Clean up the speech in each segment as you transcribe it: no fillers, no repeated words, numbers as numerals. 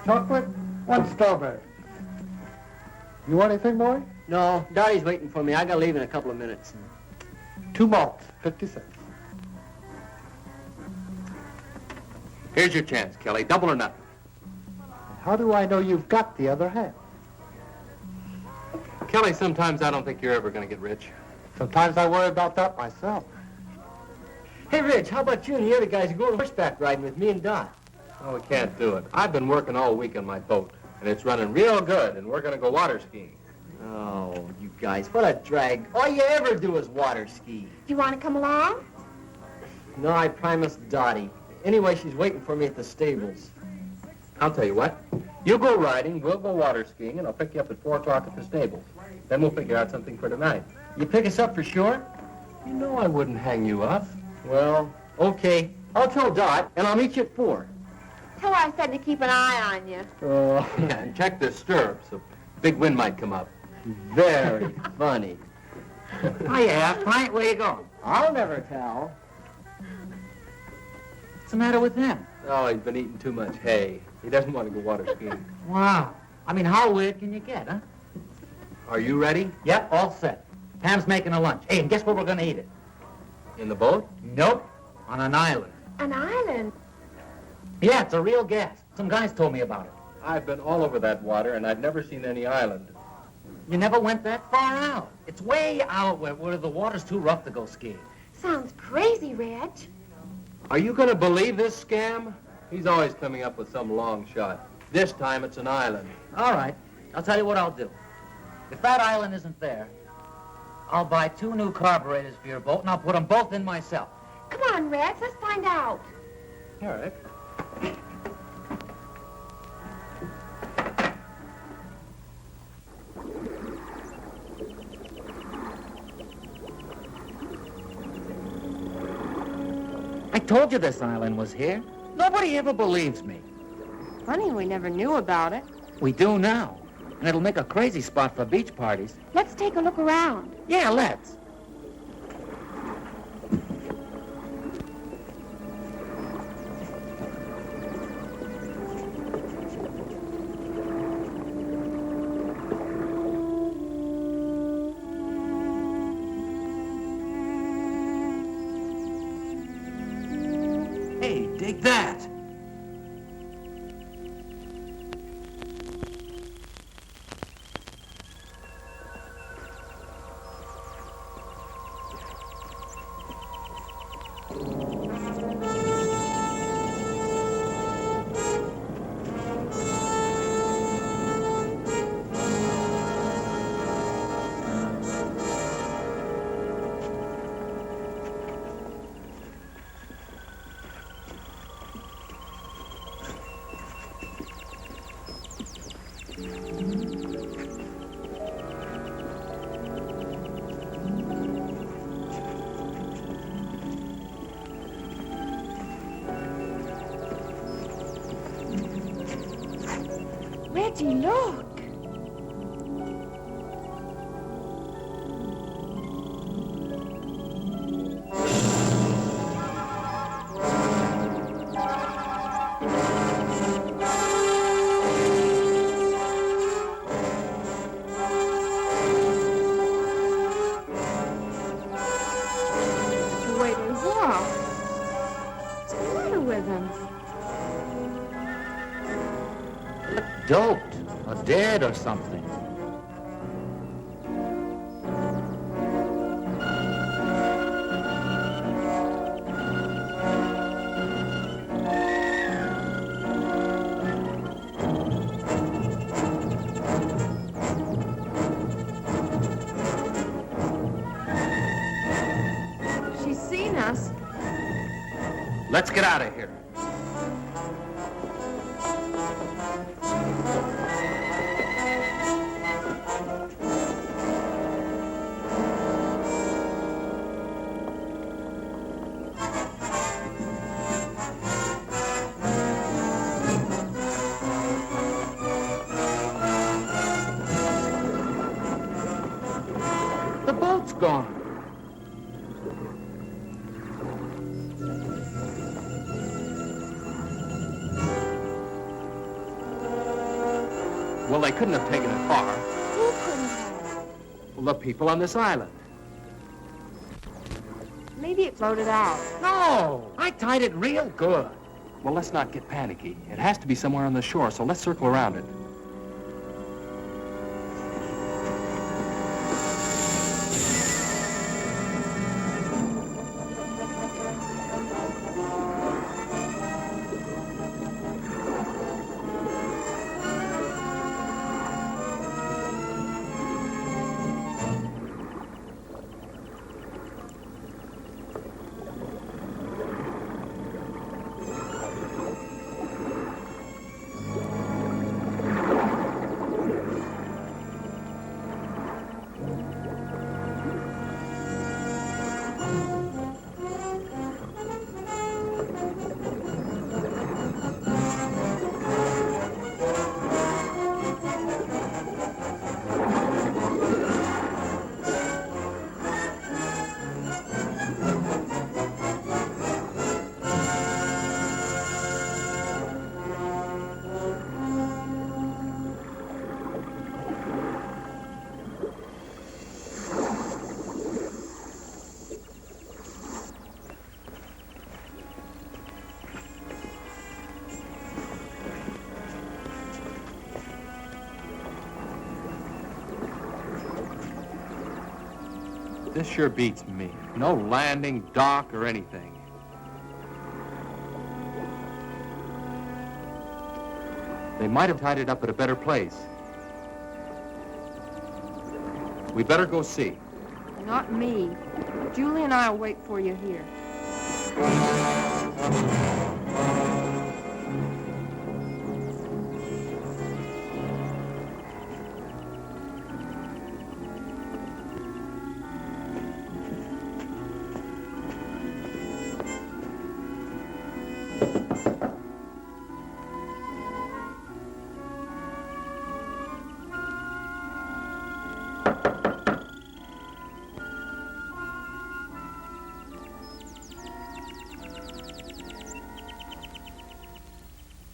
chocolate, 1 strawberry. You want anything, boy? No, Dottie's waiting for me. I gotta leave in a couple of minutes. 2 malts, 50 cents. Here's your chance, Kelly. Double or nothing. How do I know you've got the other half? Kelly, sometimes I don't think you're ever going to get rich. Sometimes I worry about that myself. Hey, Rich, how about you and the other guys going horseback riding with me and Dot? Oh, we can't do it. I've been working all week on my boat, and it's running real good, and we're going to go water skiing. Oh, you guys, what a drag. All you ever do is water ski. Do you want to come along? No, I promised Dottie. Anyway, she's waiting for me at the stables. I'll tell you what. You go riding, we'll go water skiing, and I'll pick you up at 4 o'clock at the stables. Then we'll figure out something for tonight. You pick us up for sure? You know I wouldn't hang you up. Well, okay. I'll tell Dot, and I'll meet you at 4. Tell her I said to keep an eye on you. Oh, Yeah, and check the stirrups. A big wind might come up. very funny. Hiya, Pint, where you going? I'll never tell. What's the matter with him? Oh, he's been eating too much hay. He doesn't want to go water skiing. Wow. I mean, how weird can you get, huh? Are you ready? Yep, all set. Pam's making a lunch. Hey, and guess where we're going to eat it? In the boat? Nope. On an island. An island? Yeah, it's a real gas. Some guys told me about it. I've been all over that water, and I've never seen any island. You never went that far out. It's way out where the water's too rough to go skiing. Sounds crazy, Reg. Are you going to believe this scam? He's always coming up with some long shot. This time it's an island. All right. I'll tell you what I'll do. If that island isn't there, I'll buy 2 new carburetors for your boat, and I'll put them both in myself. Come on, Reg, let's find out. All right. I told you this island was here. Nobody ever believes me. Funny, we never knew about it. We do now. And it'll make a crazy spot for beach parties. Let's take a look around. Yeah, let's. Hey, dig that. Reggie, look. Wait, what? What's the matter with him? Doped or dead or something. She's seen us. Let's get out of here. The boat's gone. Well, they couldn't have taken it far. Who couldn't have? Well, the people on this island. Maybe it floated out. No, I tied it real good. Well, let's not get panicky. It has to be somewhere on the shore, so let's circle around it. This sure beats me. No landing, dock, or anything. They might have tied it up at a better place. We better go see. Not me. Julie and I will wait for you here.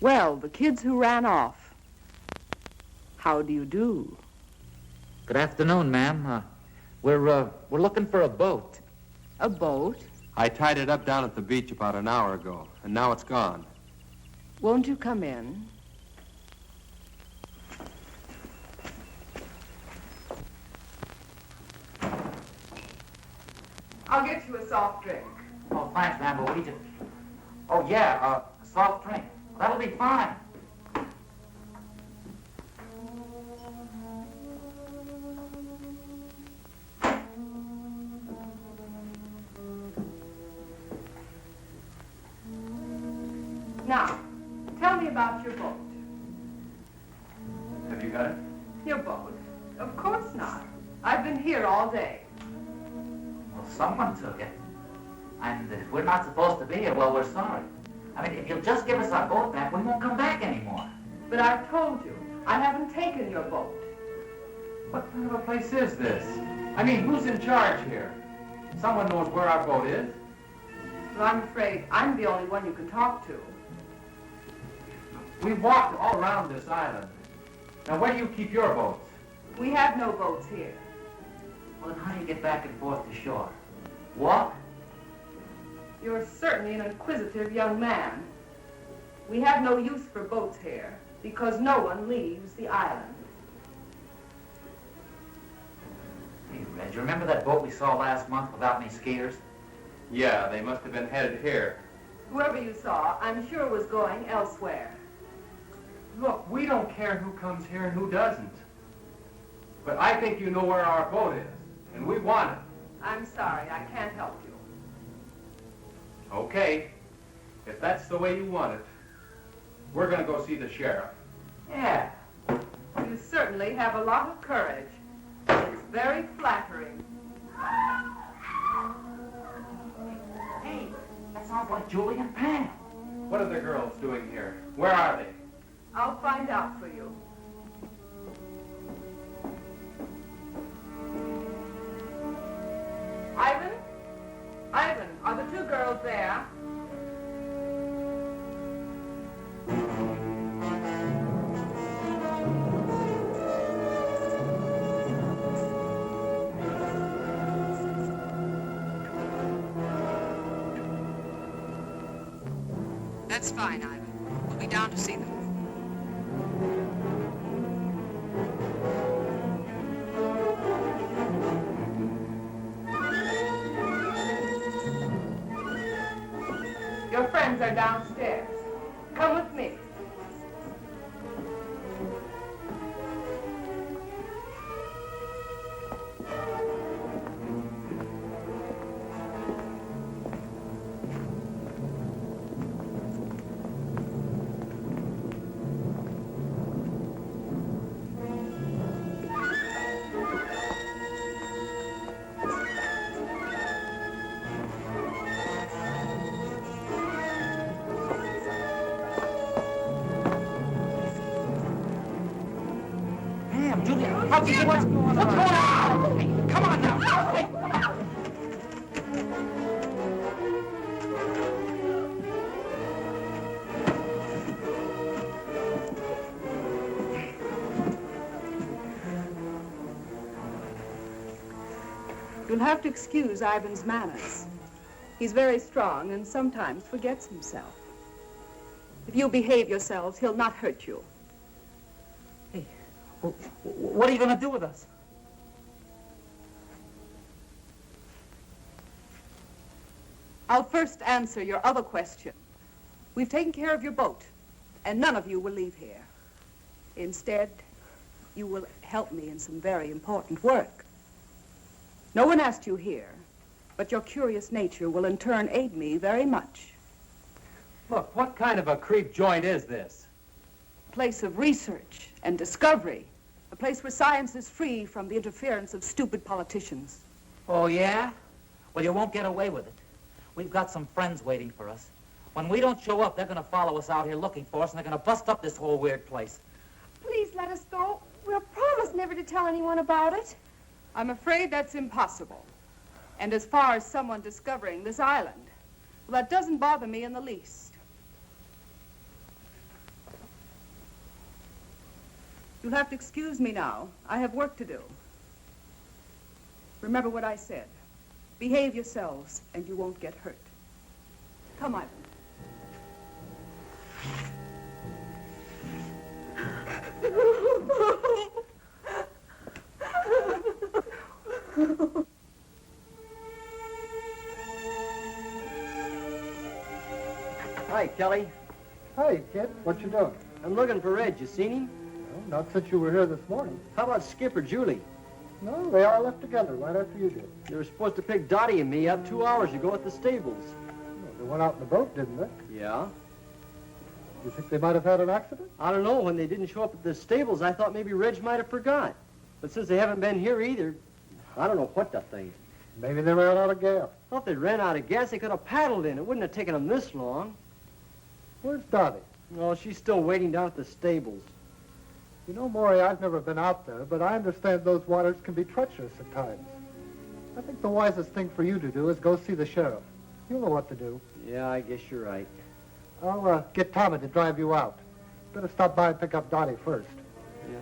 Well, the kids who ran off. How do you do? Good afternoon, ma'am. We're looking for a boat. A boat? I tied it up down at the beach about an hour ago, and now it's gone. Won't you come in? I'll get you a soft drink. Oh, thanks, ma'am, but we just... Oh, yeah, a soft drink. That'll be fine. Now, tell me about your boat. Have you got it? Your boat? Of course not. I've been here all day. Well, someone took it. And if we're not supposed to be here, well, we're sorry. I mean, if you'll just give us our boat back, we won't come back anymore. But I've told you, I haven't taken your boat. What kind of a place is this? I mean, who's in charge here? Someone knows where our boat is. Well, I'm afraid I'm the only one you can talk to. We've walked all around this island. Now, where do you keep your boats? We have no boats here. Well, then how do you get back and forth to shore? Walk? You're certainly an inquisitive young man. We have no use for boats here because no one leaves the island. Hey, Reg, you remember that boat we saw last month without any skiers? Yeah, they must have been headed here. Whoever you saw, I'm sure was going elsewhere. Look, we don't care who comes here and who doesn't. But I think you know where our boat is, and we want it. I'm sorry, I can't help you. Okay, if that's the way you want it, we're going to go see the sheriff. Yeah. You certainly have a lot of courage. It's very flattering. Hey, that sounds like Julie and Pam. What are the girls doing here? Where are they? I'll find out for you. Ivan? Ivan, are the two girls there? That's fine, Ivan. We'll be down to see them. Your friends are downstairs. Come with me. Damn, Julia, how do you what's going on? Hey, come on now. Hey. You'll have to excuse Ivan's manners. He's very strong and sometimes forgets himself. If you behave yourselves, he'll not hurt you. Hey, what are you going to do with us? I'll first answer your other question. We've taken care of your boat, and none of you will leave here. Instead, you will help me in some very important work. No one asked you here, but your curious nature will in turn aid me very much. Look, what kind of a creep joint is this? A place of research and discovery. A place where science is free from the interference of stupid politicians. Oh, yeah? Well, you won't get away with it. We've got some friends waiting for us. When we don't show up, they're going to follow us out here looking for us, and they're going to bust up this whole weird place. Please let us go. We'll promise never to tell anyone about it. I'm afraid that's impossible. And as far as someone discovering this island, well, that doesn't bother me in the least. You'll have to excuse me now. I have work to do. Remember what I said. Behave yourselves, and you won't get hurt. Come, Ivan. Hi, Kelly. Hey, kid, what you doing? I'm looking for Red. You seen him? No, not since you were here this morning. How about Skip or Julie? No, they all left together right after you did. They were supposed to pick Dottie and me up 2 hours ago at the stables. No, they went out in the boat, didn't they? Yeah? You think they might have had an accident? I don't know. When they didn't show up at the stables, I thought maybe Reg might have forgot. But since they haven't been here either, I don't know what to think. Maybe they ran out of gas. Well, if they ran out of gas, they could have paddled in. It wouldn't have taken them this long. Where's Dottie? No, she's still waiting down at the stables. You know, Maury, I've never been out there, but I understand those waters can be treacherous at times. I think the wisest thing for you to do is go see the sheriff. You'll know what to do. Yeah, I guess you're right. I'll get Tommy to drive you out. Better stop by and pick up Dottie first. Yeah.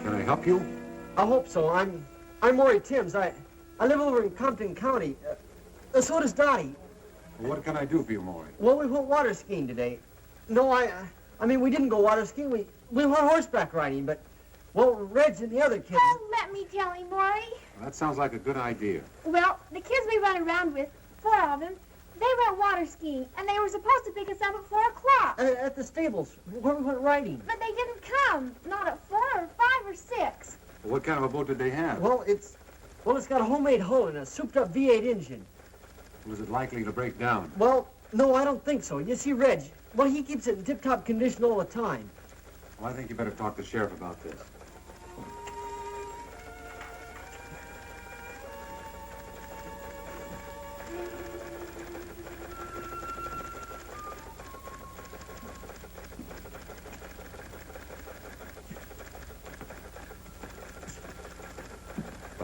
Can I help you? I hope so. I'm Maury Timms. I live over in Compton County. So does Dottie. What can I do for you, Maury? Well, we went water skiing today. No, I mean, we didn't go water skiing. We went horseback riding, but, well, Reg and the other kids... Oh, let me tell him, Maury. Well, that sounds like a good idea. Well, the kids we run around with, 4 of them, they went water skiing, and they were supposed to pick us up at 4 o'clock. At the stables, where we went riding. But they didn't come. Not at 4 or 5 or 6. Well, what kind of a boat did they have? Well, it's got a homemade hull and a souped-up V8 engine. Was it likely to break down? Well, no, I don't think so. You see, Reg, well, he keeps it in tip-top condition all the time. Well, I think you better talk to the sheriff about this.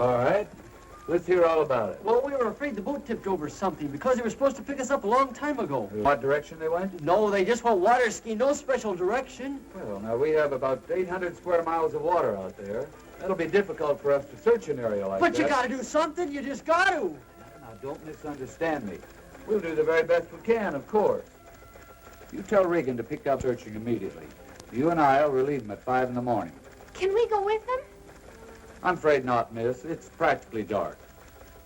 All right. Let's hear all about it. Well, we were afraid the boat tipped over something because they were supposed to pick us up a long time ago. What direction they went? No, they just went water skiing, no special direction. Well, now we have about 800 square miles of water out there. That'll be difficult for us to search an area like that. But you gotta do something, you just gotta. Now, don't misunderstand me. We'll do the very best we can, of course. You tell Regan to pick up searching immediately. You and I'll relieve him at 5 in the morning. Can we go with them? I'm afraid not, miss. It's practically dark.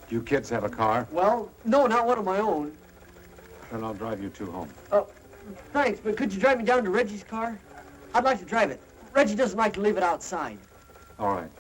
Do you kids have a car? Well, no, not one of my own. Then I'll drive you two home. Thanks, but could you drive me down to Reggie's car? I'd like to drive it. Reggie doesn't like to leave it outside. All right.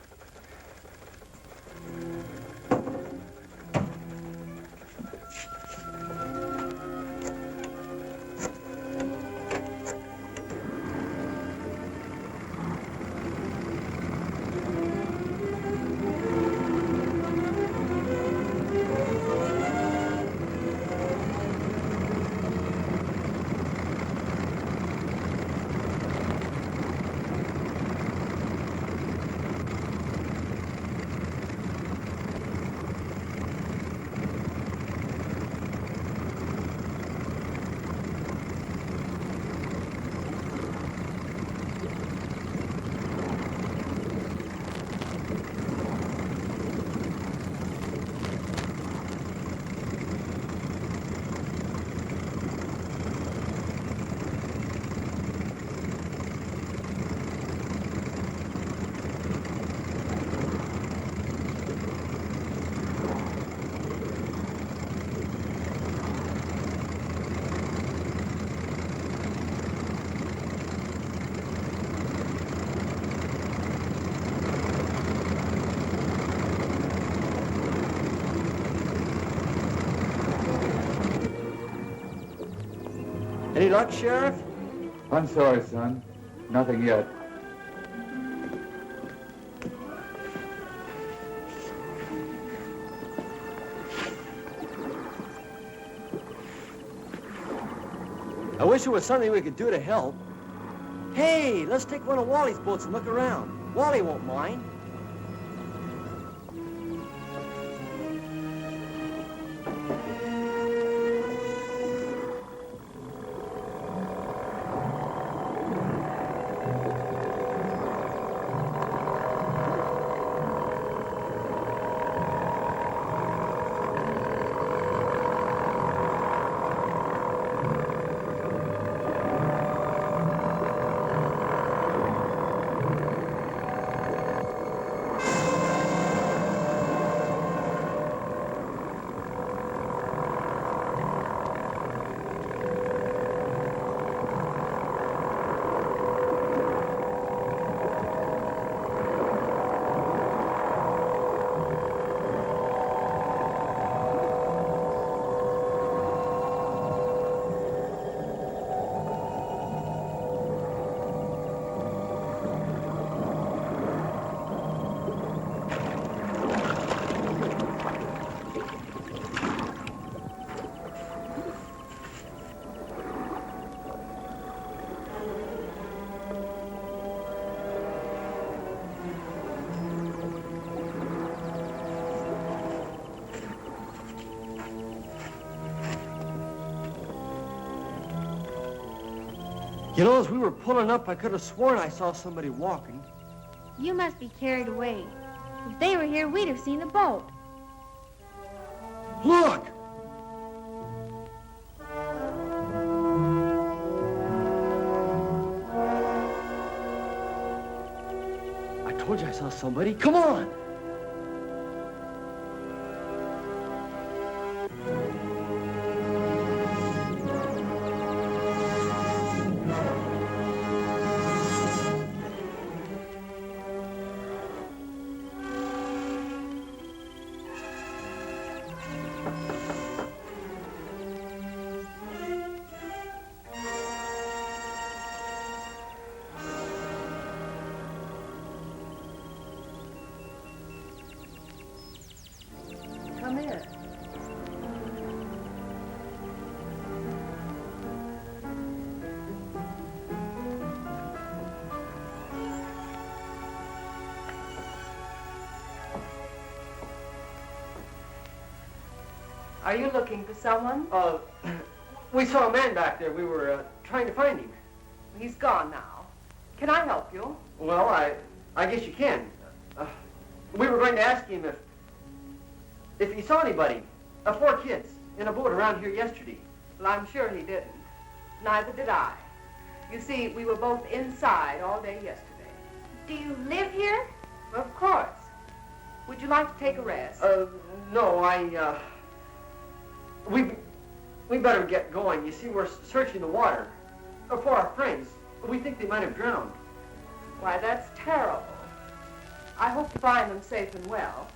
Any luck, Sheriff? I'm sorry, son. Nothing yet. I wish there was something we could do to help. Hey, let's take one of Wally's boats and look around. Wally won't mind. You know, as we were pulling up, I could have sworn I saw somebody walking. You must be carried away. If they were here, we'd have seen the boat. Look! I told you I saw somebody. Come on! Are you looking for someone? We saw a man back there. We were trying to find him. He's gone now. Can I help you? Well, I guess you can. We were going to ask him if he saw anybody. 4 kids in a boat around here yesterday. Well, I'm sure he didn't. Neither did I. You see, we were both inside all day yesterday. Do you live here? Of course. Would you like to take a rest? No, we better get going. You see, we're searching the water for our friends. We think they might have drowned. Why, that's terrible. I hope to find them safe and well.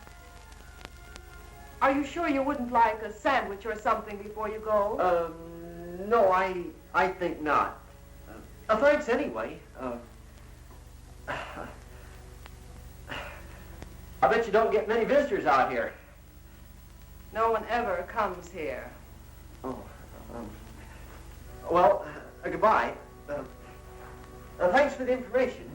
Are you sure you wouldn't like a sandwich or something before you go? No, I think not. Thanks anyway. I bet you don't get many visitors out here. No one ever comes here. Oh, well, goodbye. Thanks for the information.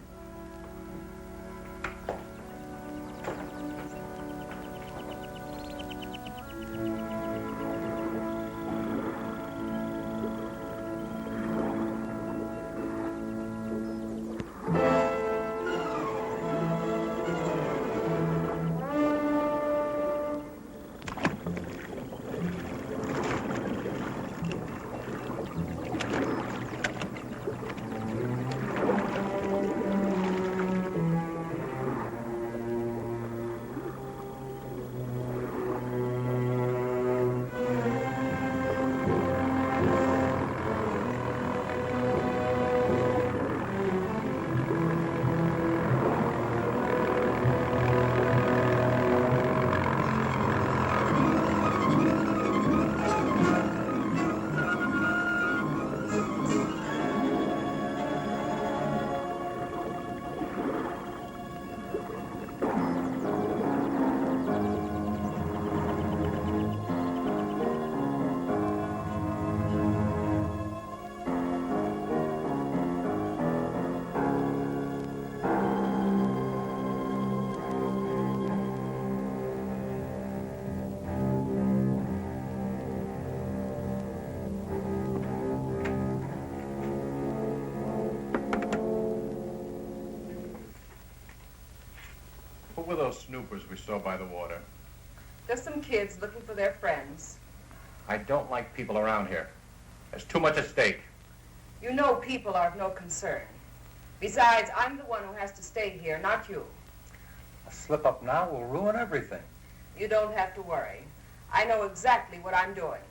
What were those snoopers we saw by the water? Just some kids looking for their friends. I don't like people around here. There's too much at stake. You know people are of no concern. Besides, I'm the one who has to stay here, not you. A slip up now will ruin everything. You don't have to worry. I know exactly what I'm doing.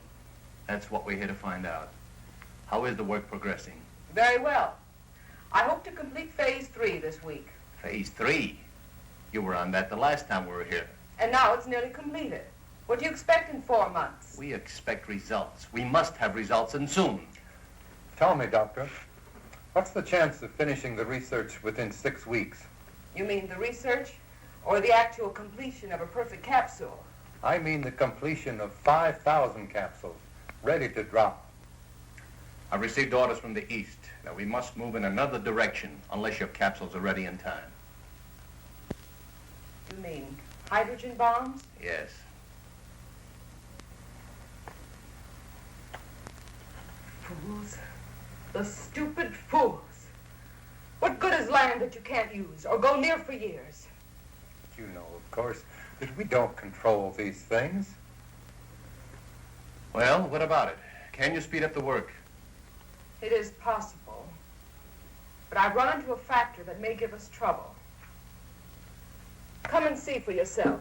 That's what we're here to find out. How is the work progressing? Very well. I hope to complete phase 3 this week. Phase 3? You were on that the last time we were here. And now it's nearly completed. What do you expect in 4 months? We expect results. We must have results, and soon. Tell me, Doctor, what's the chance of finishing the research within 6 weeks? You mean the research or the actual completion of a perfect capsule? I mean the completion of 5,000 capsules, ready to drop. I've received orders from the East that we must move in another direction unless your capsules are ready in time. You mean hydrogen bombs? Yes. Fools. The stupid fools. What good is land that you can't use or go near for years? You know, of course, that we don't control these things. Well, what about it? Can you speed up the work? It is possible. But I've run into a factor that may give us trouble. Come and see for yourself.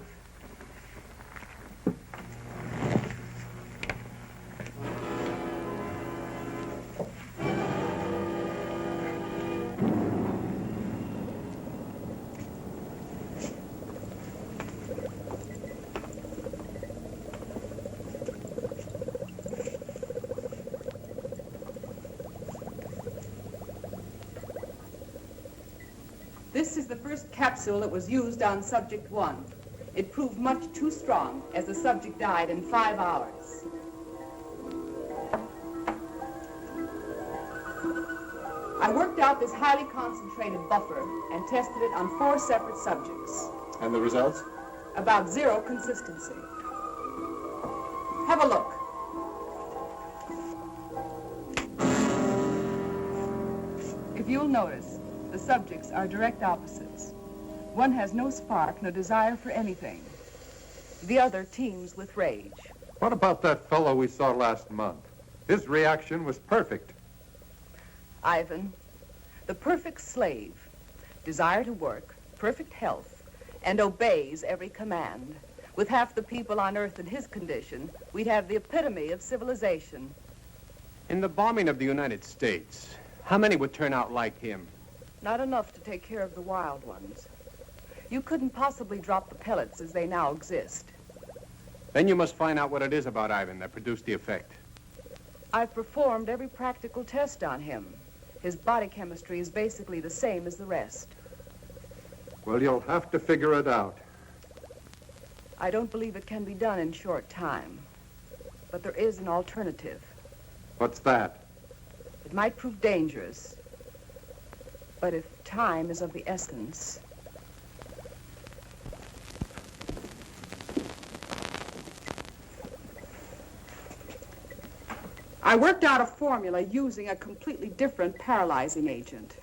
This is the first capsule that was used on Subject 1. It proved much too strong, as the subject died in 5 hours. I worked out this highly concentrated buffer and tested it on 4 separate subjects. And the results? About 0 consistency. Have a look. If you'll notice, the subjects are direct opposites. One has no spark, no desire for anything. The other teems with rage. What about that fellow we saw last month? His reaction was perfect. Ivan, the perfect slave, desire to work, perfect health, and obeys every command. With half the people on Earth in his condition, we'd have the epitome of civilization. In the bombing of the United States, how many would turn out like him? Not enough to take care of the wild ones. You couldn't possibly drop the pellets as they now exist. Then you must find out what it is about Ivan that produced the effect. I've performed every practical test on him. His body chemistry is basically the same as the rest. Well, you'll have to figure it out. I don't believe it can be done in short time. But there is an alternative. What's that? It might prove dangerous. But if time is of the essence... I worked out a formula using a completely different paralyzing agent.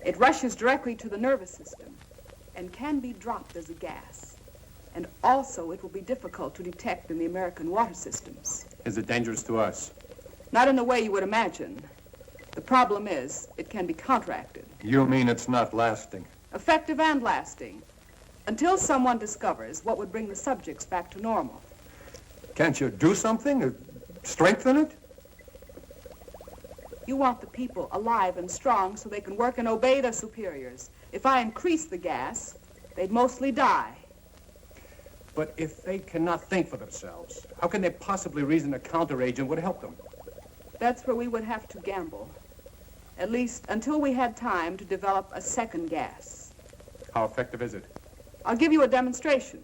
It rushes directly to the nervous system and can be dropped as a gas. And also, it will be difficult to detect in the American water systems. Is it dangerous to us? Not in the way you would imagine. The problem is, it can be counteracted. You mean it's not lasting? Effective and lasting. Until someone discovers what would bring the subjects back to normal. Can't you do something? Strengthen it? You want the people alive and strong so they can work and obey their superiors. If I increase the gas, they'd mostly die. But if they cannot think for themselves, how can they possibly reason a counteragent would help them? That's where we would have to gamble. At least until we had time to develop a second gas. How effective is it? I'll give you a demonstration.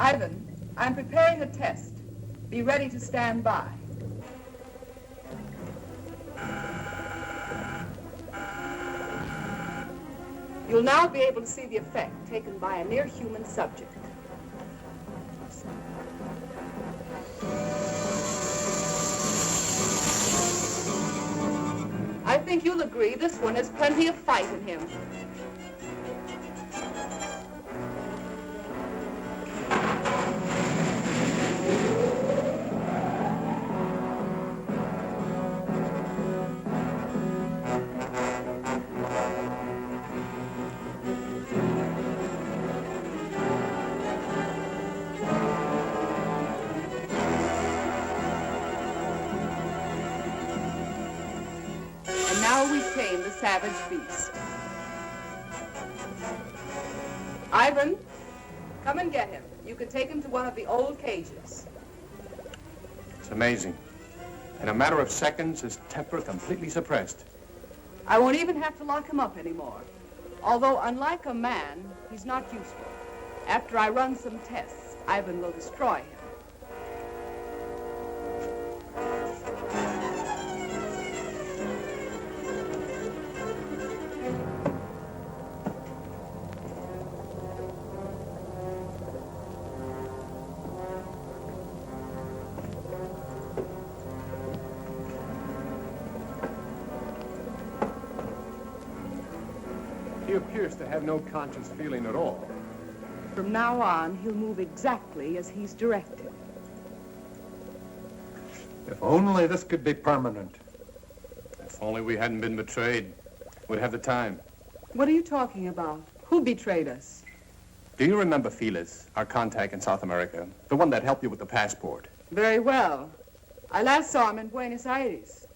Ivan, I'm preparing a test. Be ready to stand by. You'll now be able to see the effect taken by a near-human subject. I think you'll agree this one has plenty of fight in him. Now we tame the savage beast. Ivan, come and get him. You can take him to one of the old cages. It's amazing. In a matter of seconds, his temper completely suppressed. I won't even have to lock him up anymore. Although, unlike a man, he's not useful. After I run some tests, Ivan will destroy him. He appears to have no conscious feeling at all. From now on, he'll move exactly as he's directed. If only this could be permanent. If only we hadn't been betrayed, we'd have the time. What are you talking about? Who betrayed us? Do you remember Felix, our contact in South America? The one that helped you with the passport? Very well. I last saw him in Buenos Aires.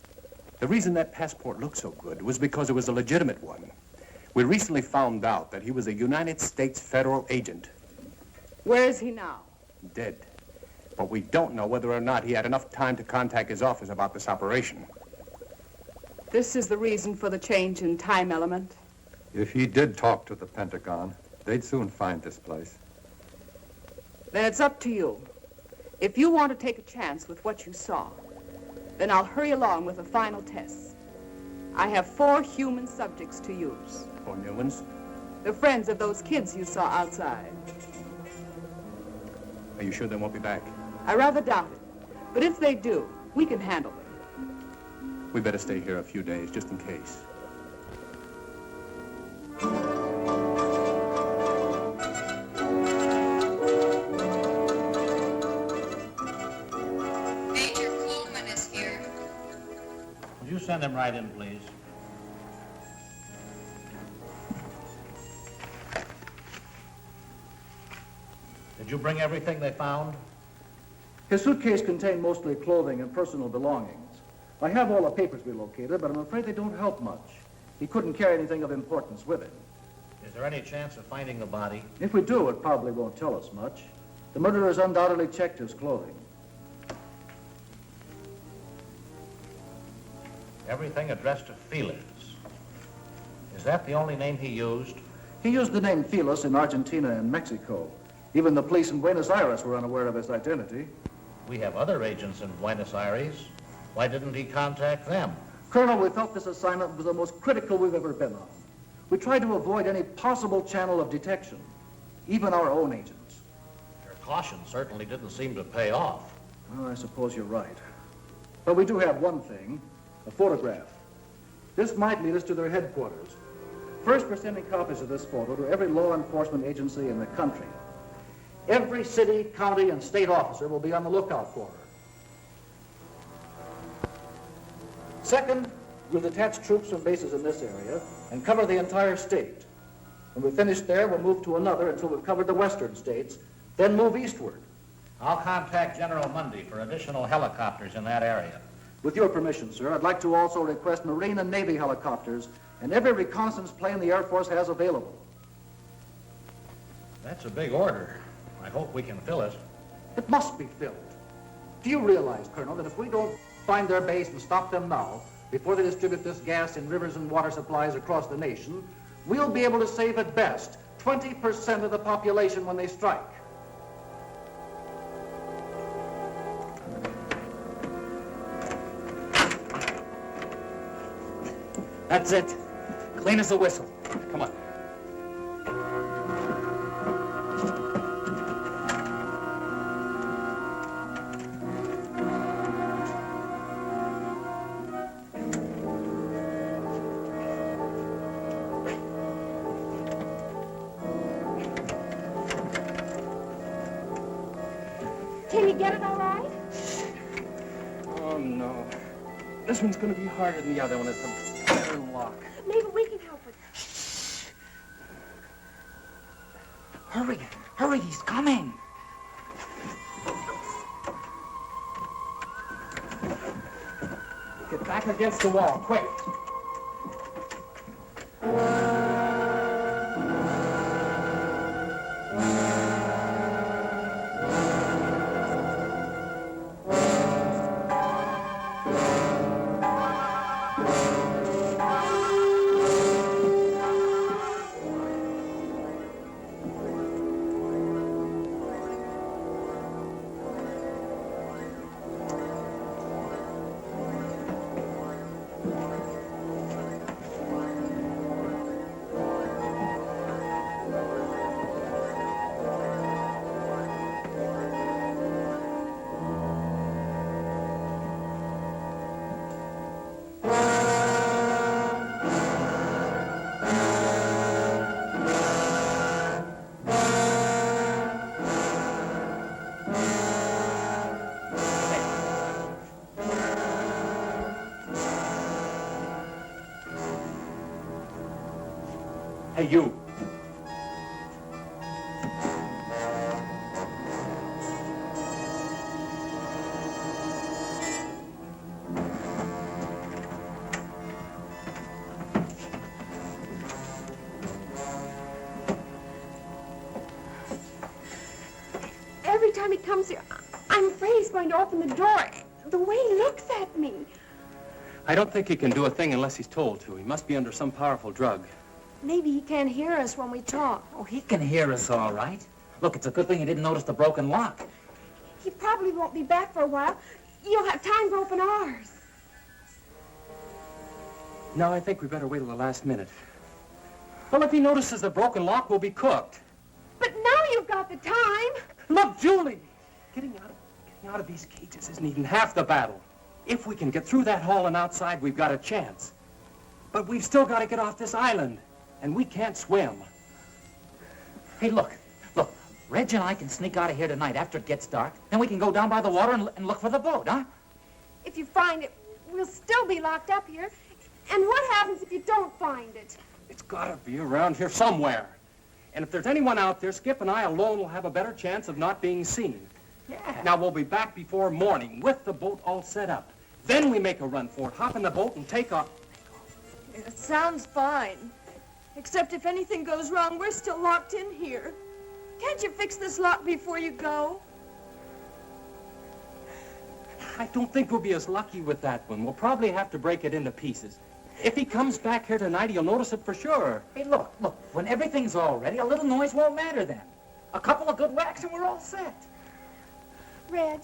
The reason that passport looked so good was because it was a legitimate one. We recently found out that he was a United States federal agent. Where is he now? Dead. But we don't know whether or not he had enough time to contact his office about this operation. This is the reason for the change in time element. If he did talk to the Pentagon, they'd soon find this place. Then it's up to you. If you want to take a chance with what you saw, then I'll hurry along with the final tests. I have 4 human subjects to use. 4 new ones? The friends of those kids you saw outside. Are you sure they won't be back? I rather doubt it. But if they do, we can handle them. We better stay here a few days, just in case. Major Coleman is here. Would you send him right in, please? Did you bring everything they found? His suitcase contained mostly clothing and personal belongings. I have all the papers we located, but I'm afraid they don't help much. He couldn't carry anything of importance with him. Is there any chance of finding the body? If we do, it probably won't tell us much. The murderers undoubtedly checked his clothing. Everything addressed to Felix. Is that the only name he used? He used the name Felix in Argentina and Mexico. Even the police in Buenos Aires were unaware of his identity. We have other agents in Buenos Aires. Why didn't he contact them? Colonel, we felt this assignment was the most critical we've ever been on. We tried to avoid any possible channel of detection, even our own agents. Your caution certainly didn't seem to pay off. Well, I suppose you're right. But we do have one thing, a photograph. This might lead us to their headquarters. First, we're sending copies of this photo to every law enforcement agency in the country. Every city, county, and state officer will be on the lookout for her. Second, we'll detach troops from bases in this area and cover the entire state. When we finish there, we'll move to another until we've covered the western states, then move eastward. I'll contact General Mundy for additional helicopters in that area. With your permission, sir, I'd like to also request Marine and Navy helicopters and every reconnaissance plane the Air Force has available. That's a big order. I hope we can fill it. It must be filled. Do you realize, Colonel, that if we don't find their base and stop them now, before they distribute this gas in rivers and water supplies across the nation, we'll be able to save at best 20% of the population when they strike? That's it. Clean as a whistle. Come on. Can you get it all right? Oh, no. This one's going to be harder than the other one. It's a better lock. Maybe we can help with it. Hurry. Hurry, he's coming. Get back against the wall, quick. Hey, you. Every time he comes here, I'm afraid he's going to open the door. The way he looks at me. I don't think he can do a thing unless he's told to. He must be under some powerful drug. Maybe he can't hear us when we talk. Oh, he can hear us all right. Look, it's a good thing he didn't notice the broken lock. He probably won't be back for a while. You'll have time to open ours. No, I think we better wait till the last minute. Well, if he notices the broken lock, we'll be cooked. But now you've got the time. Look, Julie! Getting out of these cages isn't even half the battle. If we can get through that hall and outside, we've got a chance. But we've still got to get off this island, and we can't swim. Hey, look. Reg and I can sneak out of here tonight after it gets dark. Then we can go down by the water and look for the boat, huh? If you find it, we'll still be locked up here. And what happens if you don't find it? It's got to be around here somewhere. And if there's anyone out there, Skip and I alone will have a better chance of not being seen. Yeah. Now, we'll be back before morning with the boat all set up. Then we make a run for it, hop in the boat and take off. It sounds fine. Except if anything goes wrong, we're still locked in here. Can't you fix this lock before you go? I don't think we'll be as lucky with that one. We'll probably have to break it into pieces. If he comes back here tonight, he'll notice it for sure. Hey, look. When everything's all ready, a little noise won't matter then. A couple of good whacks and we're all set. Reg,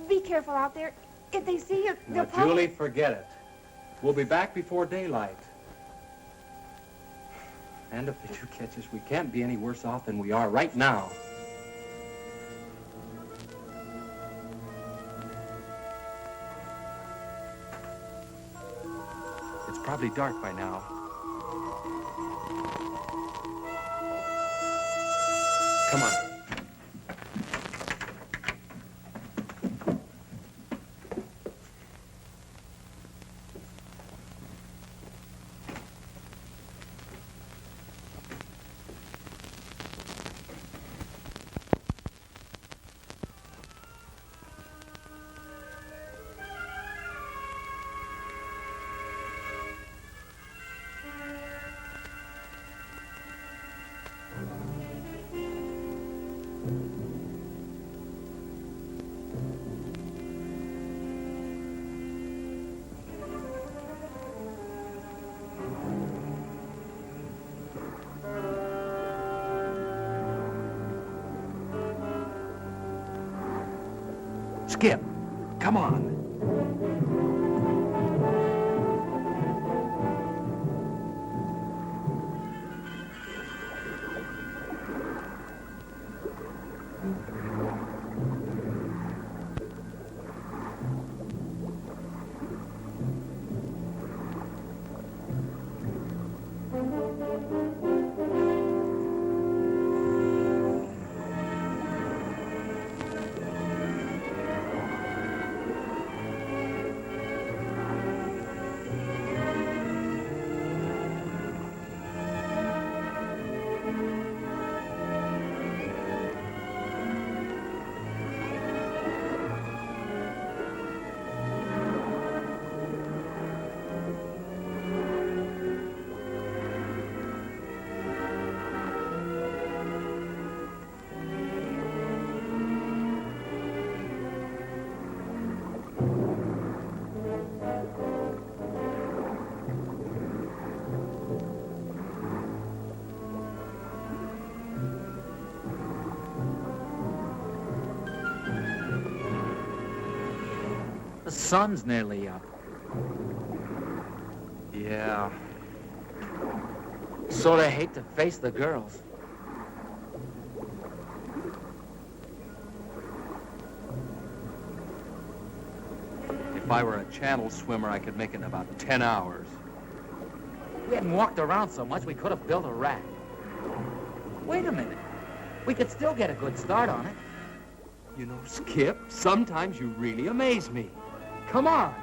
be careful out there. If they see you, Now, they'll probably... Julie, forget it. We'll be back before daylight. And if they do catch us, we can't be any worse off than we are right now. It's probably dark by now. Come on. Skip, come on. The sun's nearly up. Yeah. Sort of hate to face the girls. If I were a channel swimmer, I could make it in about 10 hours. We hadn't walked around so much, we could have built a raft. Wait a minute. We could still get a good start on it. You know, Skip, sometimes you really amaze me. Come on.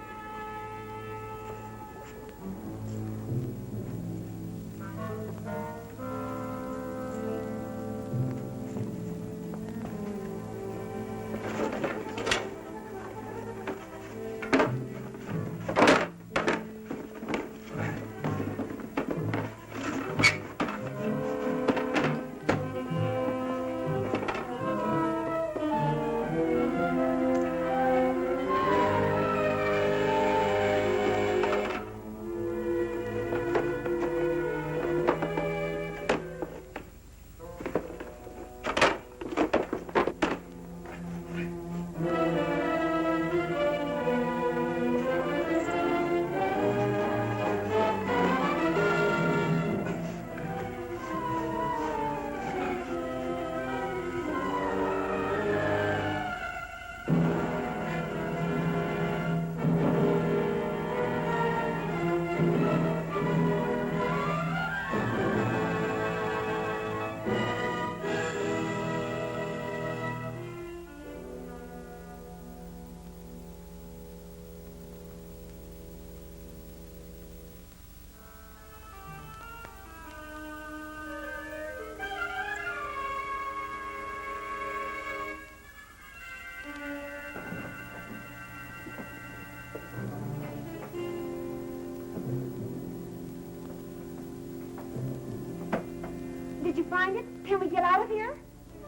Did you find it? Can we get out of here?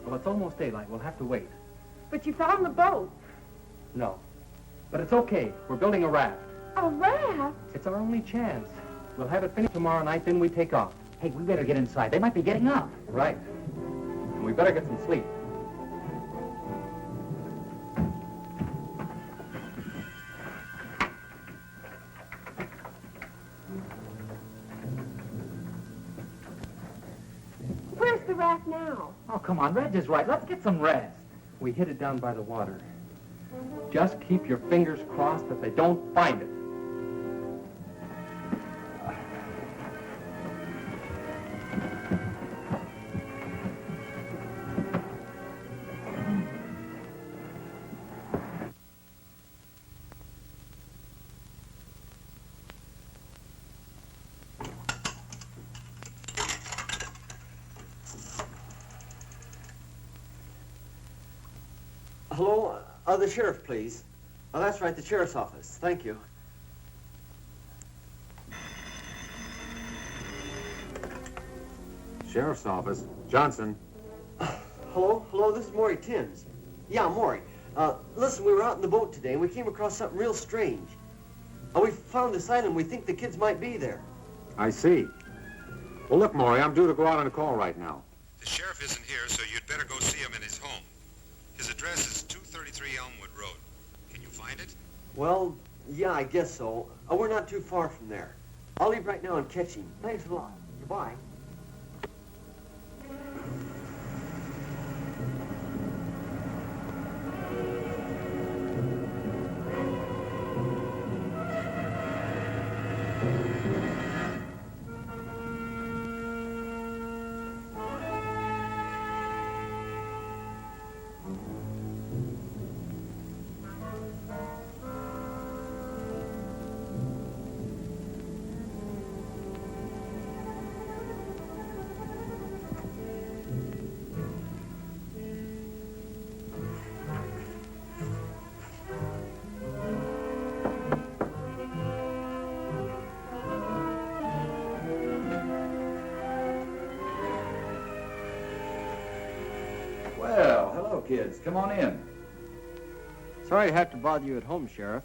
Well, it's almost daylight. We'll have to wait. But you found the boat. No. But it's okay. We're building a raft. A raft? It's our only chance. We'll have it finished tomorrow night, then we take off. Hey, we better get inside. They might be getting up. Right. And we better get some sleep. Where's the raft now? Oh, come on. Reg is right. Let's get some rest. We hid it down by the water. Just keep your fingers crossed that they don't find it. Hello? The sheriff, please. Oh, that's right, the sheriff's office. Thank you. Sheriff's office. Johnson. Hello? Hello, this is Maury Timms. Yeah, Maury. Listen, we were out in the boat today, and we came across something real strange. We found this island. We think the kids might be there. I see. Well, look, Maury, I'm due to go out on a call right now. The sheriff isn't here, so you'd better go see him in his home. His address is 233 Elmwood Road. Can you find it? Well, yeah, I guess so. We're not too far from there. I'll leave right now and catch him. Thanks a lot. Goodbye. Well, hello, kids. Come on in. Sorry to have to bother you at home, Sheriff.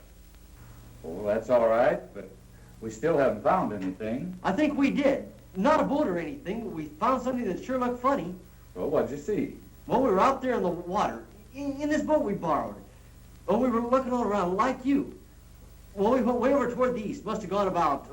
Oh, that's all right, but we still haven't found anything. I think we did. Not a boat or anything, but we found something that sure looked funny. Well, what'd you see? Well, we were out there in the water, in this boat we borrowed. Well, we were looking all around like you. Well, we went way over toward the east. Must have gone about,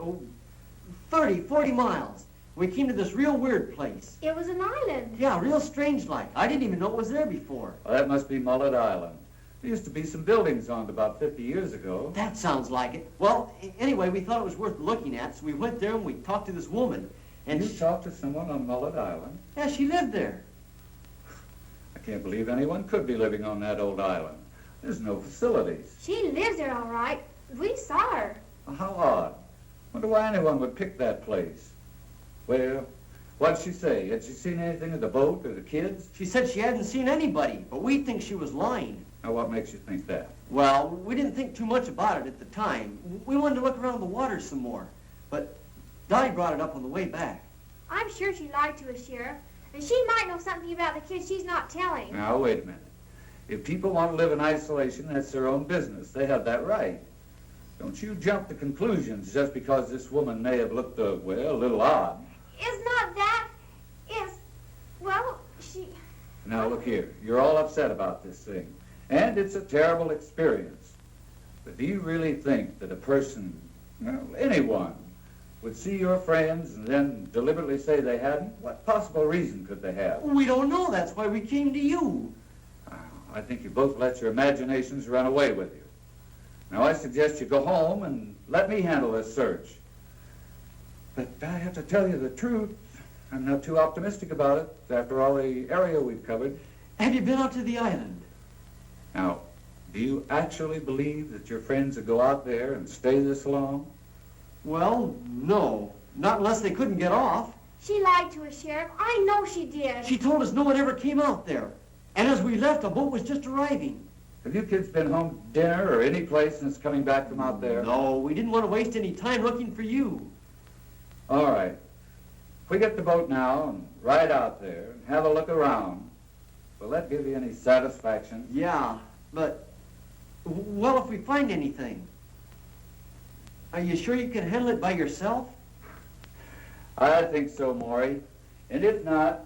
30, 40 miles. We came to this real weird place. It was an island. Yeah, real strange like. I didn't even know it was there before. Well, that must be Mullet Island. There used to be some buildings on it about 50 years ago. That sounds like it. Well, anyway, we thought it was worth looking at, so we went there and we talked to this woman. And you talked to someone on Mullet Island? Yeah, she lived there. I can't believe anyone could be living on that old island. There's no facilities. She lives there all right. We saw her. Well, how odd. Wonder why anyone would pick that place. Well, what'd she say? Had she seen anything of the boat or the kids? She said she hadn't seen anybody, but we think she was lying. Now, what makes you think that? Well, we didn't think too much about it at the time. We wanted to look around the water some more. But Dottie brought it up on the way back. I'm sure she lied to us, Sheriff. And she might know something about the kids she's not telling. Now, wait a minute. If people want to live in isolation, that's their own business. They have that right. Don't you jump to conclusions just because this woman may have looked, a little odd. It's not that. Well, she... Now, look here. You're all upset about this thing. And it's a terrible experience. But do you really think that a person, anyone, would see your friends and then deliberately say they hadn't? What possible reason could they have? We don't know. That's why we came to you. I think you both let your imaginations run away with you. Now, I suggest you go home and let me handle this search. But I have to tell you the truth. I'm not too optimistic about it, after all the area we've covered. Have you been out to the island? Now, do you actually believe that your friends would go out there and stay this long? Well, no. Not unless they couldn't get off. She lied to us, Sheriff. I know she did. She told us no one ever came out there. And as we left, a boat was just arriving. Have you kids been home to dinner or any place since coming back from out there? No, we didn't want to waste any time looking for you. All right. If we get the boat now and ride out there and have a look around, will that give you any satisfaction? Yeah, but, well, if we find anything, are you sure you can handle it by yourself? I think so, Maury. And if not,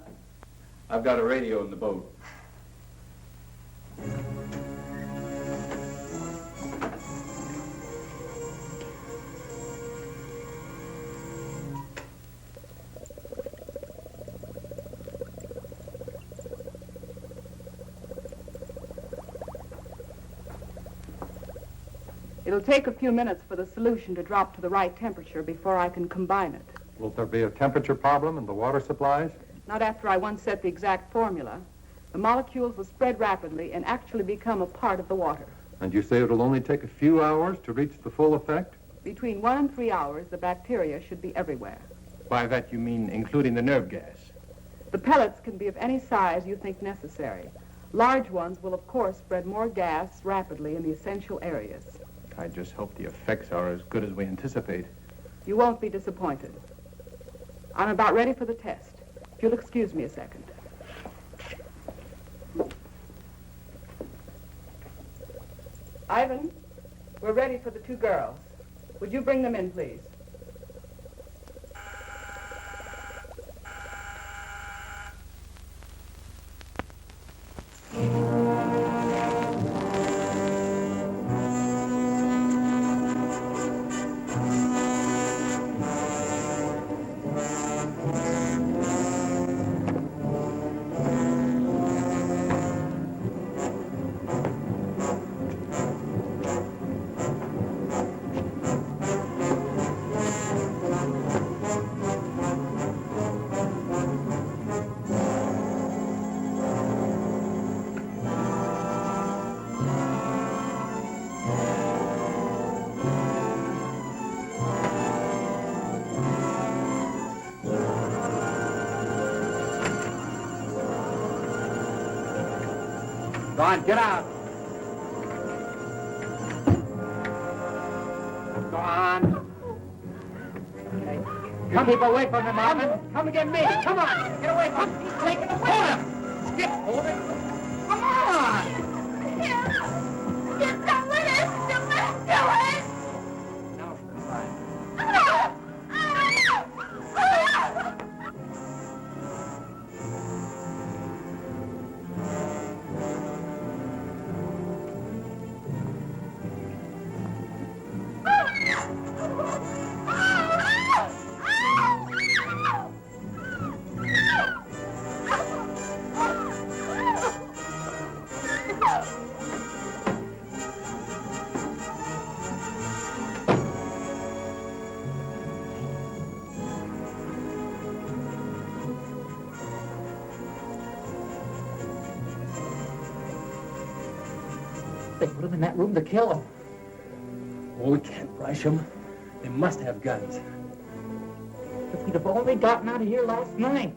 I've got a radio in the boat. It'll take a few minutes for the solution to drop to the right temperature before I can combine it. Will there be a temperature problem in the water supplies? Not after I once set the exact formula. The molecules will spread rapidly and actually become a part of the water. And you say it'll only take a few hours to reach the full effect? Between 1 and 3 hours, the bacteria should be everywhere. By that you mean including the nerve gas? The pellets can be of any size you think necessary. Large ones will, of course, spread more gas rapidly in the essential areas. I just hope the effects are as good as we anticipate. You won't be disappointed. I'm about ready for the test. If you'll excuse me a second. Ivan, we're ready for the 2 girls. Would you bring them in, please? Go on, get out. Go on. Okay. Come, keep away from him, Marvin. Come and get me. Come on. Get away from him. He's taking away. Hold him. Skip, hold him. Come on. You come with us. You must do it. Now for the fire. They put him in that room to kill him. Oh, we can't rush them. They must have guns. If we'd have only gotten out of here last night.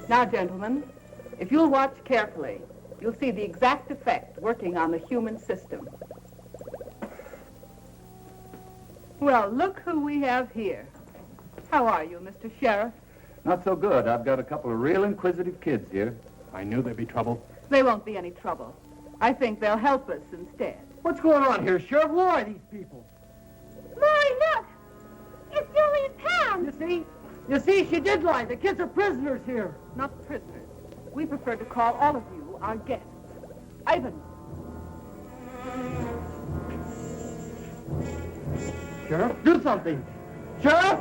Now, gentlemen, if you'll watch carefully, you'll see the exact effect working on the human system. Well, look who we have here. How are you, Mr. Sheriff? Not so good. I've got a couple of real inquisitive kids here. I knew there'd be trouble. There won't be any trouble. I think they'll help us instead. What's going on here, Sheriff? Who are these people? Maury, look! It's Julie and Pam! You see, she did lie. The kids are prisoners here. Not prisoners. We prefer to call all of you our guests. Ivan. Sheriff, do something. Sheriff!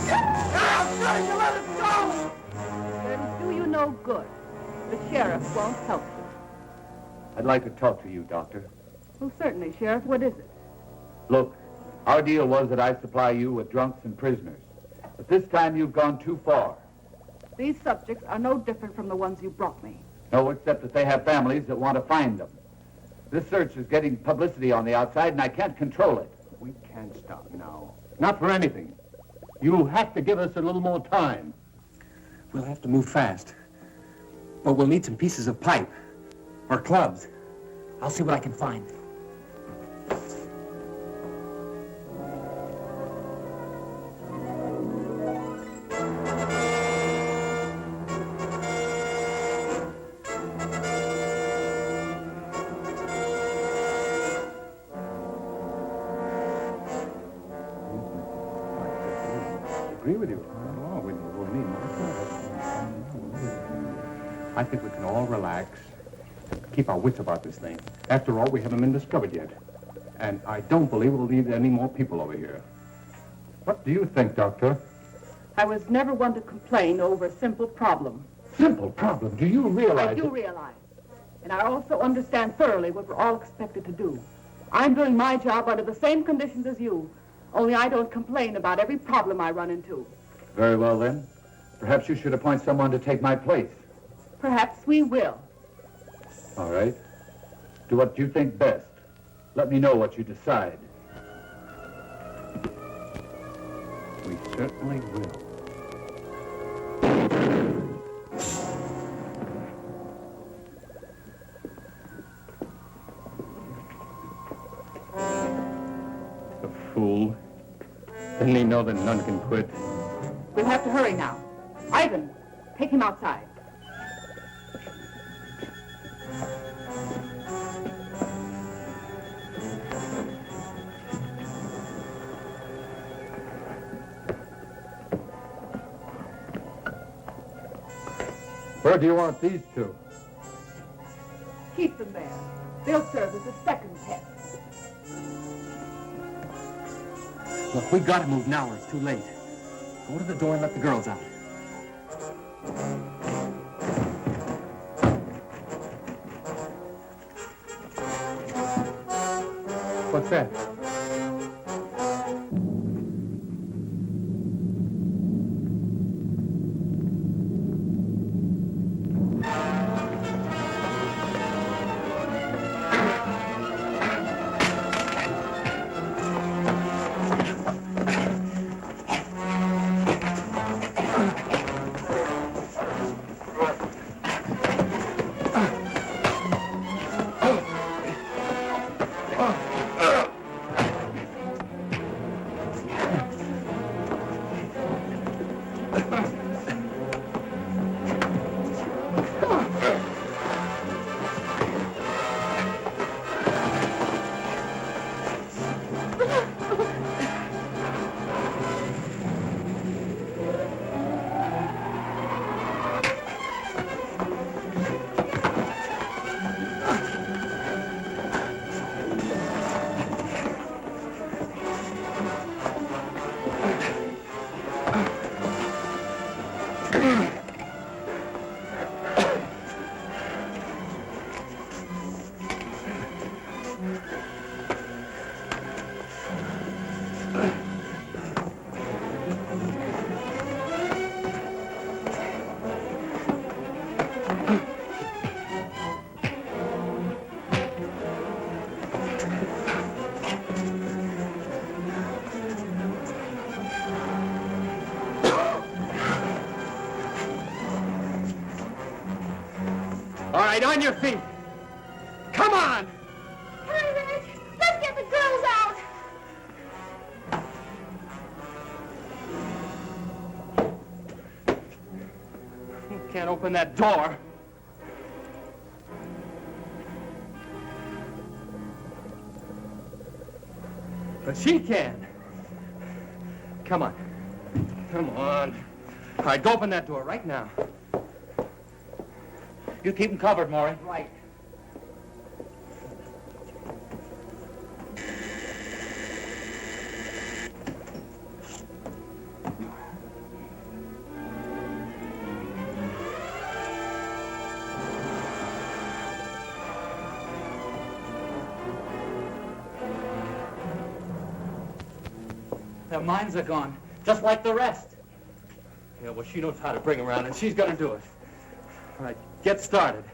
I'm trying to let us go! It'll do you no good. The sheriff won't help you. I'd like to talk to you, Doctor. Well, certainly, Sheriff. What is it? Look, our deal was that I supply you with drunks and prisoners. But this time you've gone too far. These subjects are no different from the ones you brought me. No, except that they have families that want to find them. This search is getting publicity on the outside, and I can't control it. We can't stop now. Not for anything. You have to give us a little more time. We'll have to move fast. But we'll need some pieces of pipe. Or clubs. I'll see what I can find. Agree with you. No, we'll need more. I think we can all relax. Keep our wits about this thing. After all, we haven't been discovered yet. And I don't believe we'll need any more people over here. What do you think, Doctor? I was never one to complain over a simple problem. Simple problem? Do you realize I do realize. And I also understand thoroughly what we're all expected to do. I'm doing my job under the same conditions as you. Only I don't complain about every problem I run into. Very well, then. Perhaps you should appoint someone to take my place. Perhaps we will. All right. Do what you think best. Let me know what you decide. We certainly will. The fool. Didn't he know that none can quit? We'll have to hurry now. Ivan, take him outside. Where do you want these two? Keep them there. They'll serve as a second test. Look, we gotta move now or it's too late. Go to the door and let the girls out. What's that? All right, on your feet. Come on! Hurry, Reg! Let's get the girls out! can't open that door. But she can. Come on. Come on. All right, go open that door right now. You keep them covered, Maury. Right. Their minds are gone, just like the rest. Yeah, well, she knows how to bring around, and she's gonna do it. All right, get started.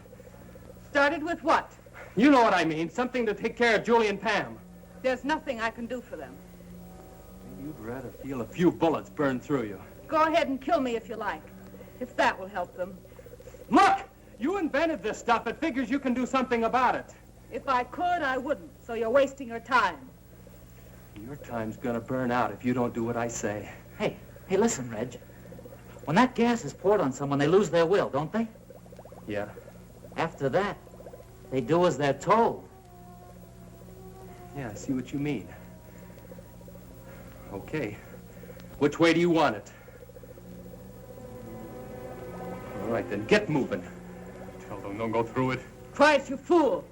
Started with what? You know what I mean. Something to take care of Julie and Pam. There's nothing I can do for them. You'd rather feel a few bullets burn through you. Go ahead and kill me if you like, if that will help them. Look! You invented this stuff. It figures you can do something about it. If I could, I wouldn't, so you're wasting your time. Your time's gonna burn out if you don't do what I say. Hey, listen, Reg. When that gas is poured on someone, they lose their will, don't they? Yeah. After that, they do as they're told. Yeah, I see what you mean. Okay. Which way do you want it? All right, then get moving. Tell them don't go through it. Try it, you fool.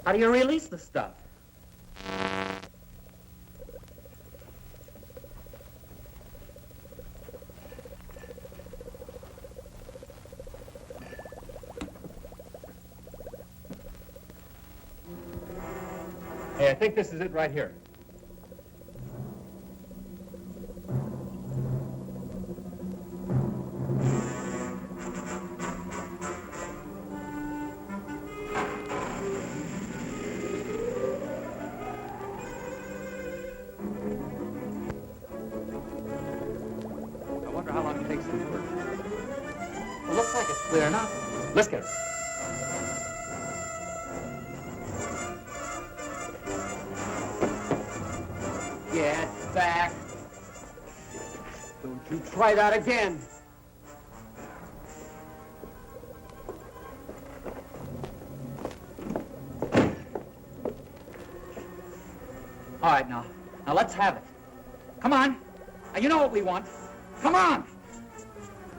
How do you release the stuff? Hey, I think this is it right here. I wonder how long it takes to work. It looks like it's clear enough. Let's get her. Get back. Don't you try that again. All right, now let's have it. Come on. Now, you know what we want. Come on.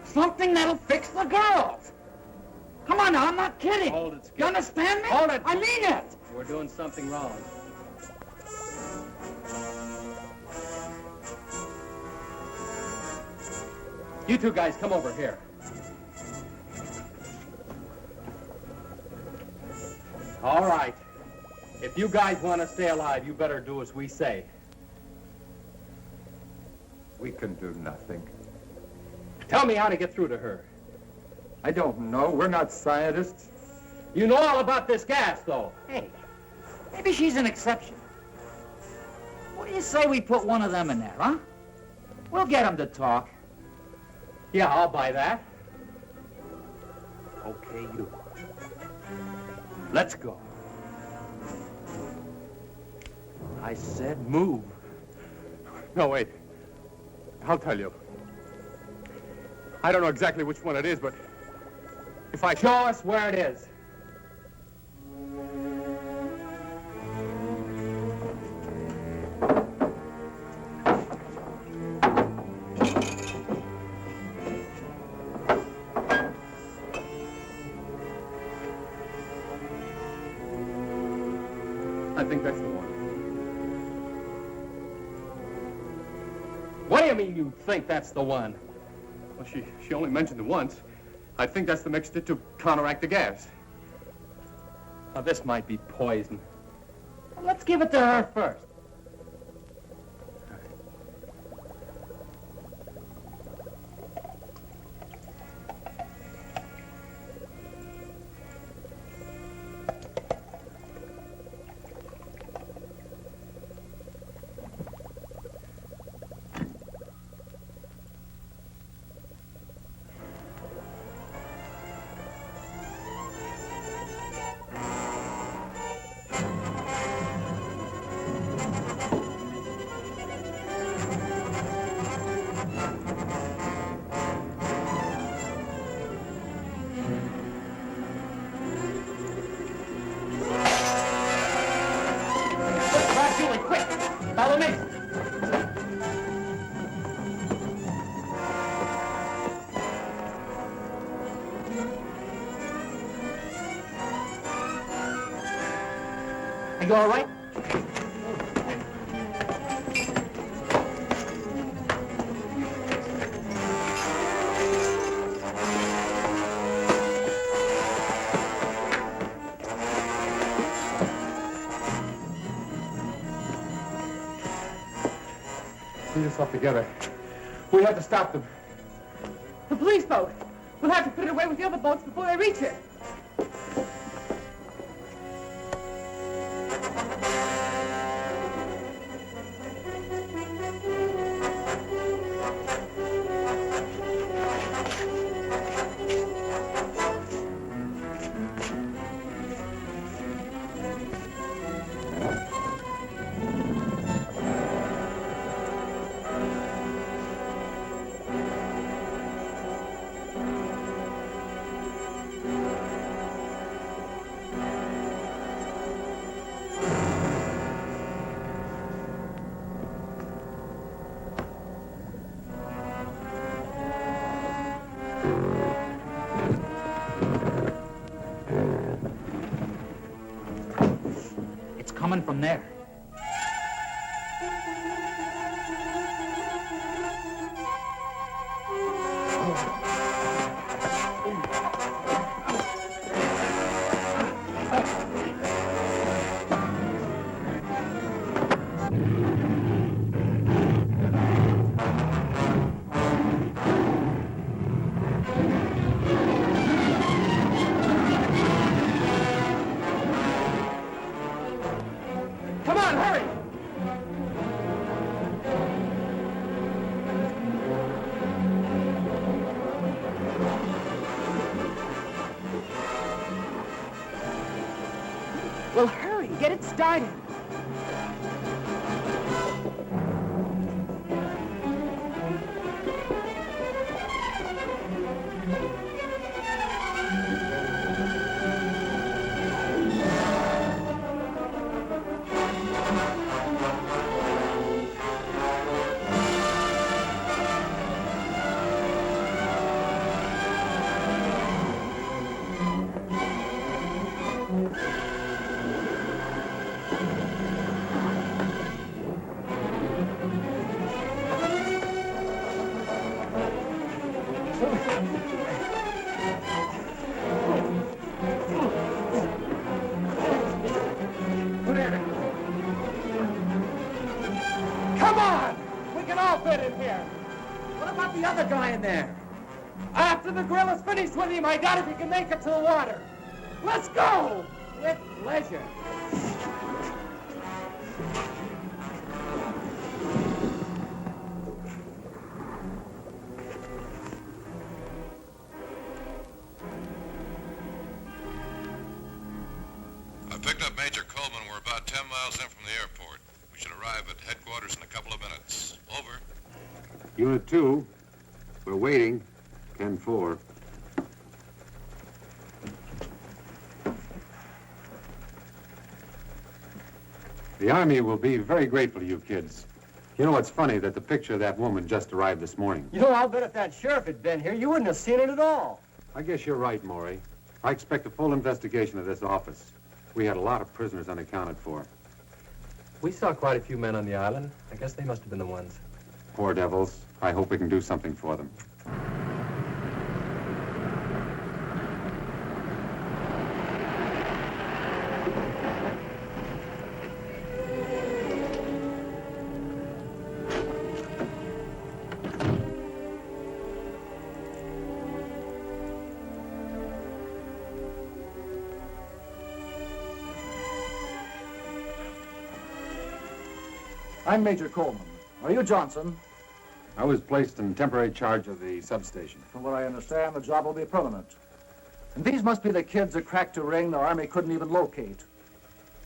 Something that'll fix the girls. Come on now, I'm not kidding. Hold it, Skip. You understand me? Hold it. I mean it. We're doing something wrong. You two guys, come over here. All right. If you guys want to stay alive, you better do as we say. We can do nothing. Tell me how to get through to her. I don't know. We're not scientists. You know all about this gas, though. Hey, maybe she's an exception. What do you say we put one of them in there, huh? We'll get them to talk. Yeah, I'll buy that. Okay, you. Let's go. I said move. No, wait. I'll tell you. I don't know exactly which one it is, but if I... Show us where it is. I think that's the one. What do you mean you think that's the one? Well, she only mentioned it once. I think that's the mixture to counteract the gas. Now, this might be poison. Well, let's give it to her first. You all right? Get yourself together. We have to stop them. The police boat. We'll have to put it away with the other boats before they reach it. It's coming from there. Come on, hurry! Well, hurry, get it started. Come on! We can all fit in here. What about the other guy in there? After the grill is finished with him, I doubt if he can make it to the water. Let's go! With pleasure. I picked up Major Coleman. We're about 10 miles in from the airport. We should arrive at headquarters in a couple of minutes. Over. Unit 2, we're waiting. 10-4. The Army will be very grateful to you kids. You know, it's funny that the picture of that woman just arrived this morning. You know, I'll bet if that sheriff had been here, you wouldn't have seen it at all. I guess you're right, Maury. I expect a full investigation of this office. We had a lot of prisoners unaccounted for. We saw quite a few men on the island. I guess they must have been the ones. Poor devils. I hope we can do something for them. I'm Major Coleman. Are you Johnson? I was placed in temporary charge of the substation. From what I understand, the job will be permanent. And these must be the kids that cracked a ring the Army couldn't even locate.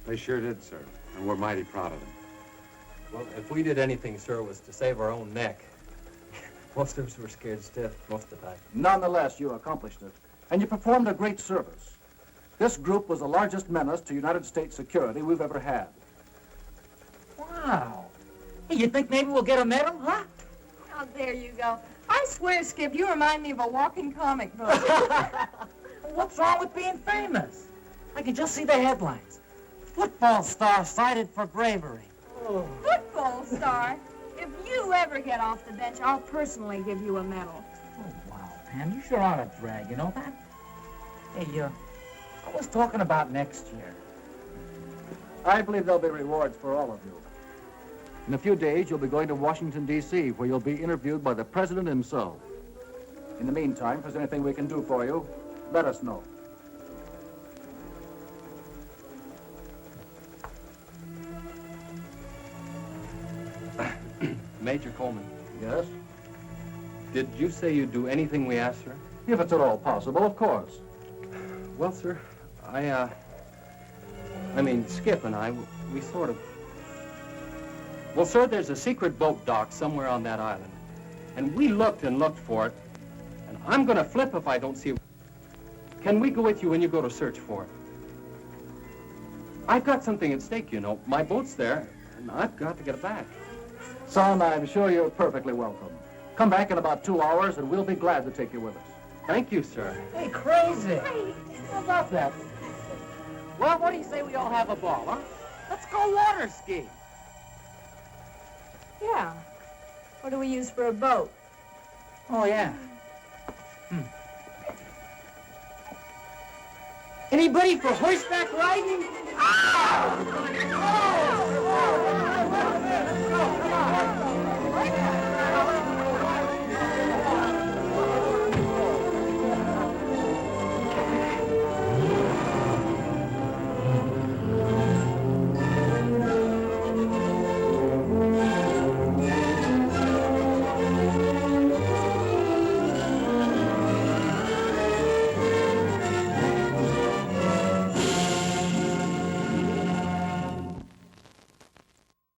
They sure did, sir. And we're mighty proud of them. Well, if we did anything, sir, it was to save our own neck. Most of us were scared stiff most of the time. Nonetheless, you accomplished it. And you performed a great service. This group was the largest menace to United States security we've ever had. Wow. Hey, you think maybe we'll get a medal, huh? Oh, there you go. I swear, Skip, you remind me of a walking comic book. What's wrong with being famous? I can just see the headlines. football star cited for bravery. Football star? If you ever get off the bench, I'll personally give you a medal. Oh, wow, Pam, you sure are a drag, you know that? Hey, I was talking about next year. I believe there'll be rewards for all of you. In a few days, you'll be going to Washington, D.C., where you'll be interviewed by the president himself. In the meantime, if there's anything we can do for you, let us know. Major Coleman, Yes? did you say you'd do anything we asked, sir? If it's at all possible, of course. Well, sir, I mean, Skip and I, we sort of... Well, sir, there's a secret boat dock somewhere on that island. And we looked and looked for it. And I'm gonna flip if I don't see it. Can we go with you when you go to search for it? I've got something at stake, you know. My boat's there, and I've got to get it back. Son, I'm sure you're perfectly welcome. Come back in about 2 hours, and we'll be glad to take you with us. Thank you, sir. Hey, crazy. How about that? Well, what do you say we all have a ball, huh? Let's go water skiing. Yeah. What do we use for a boat? Oh, yeah. Anybody for horseback riding? Oh!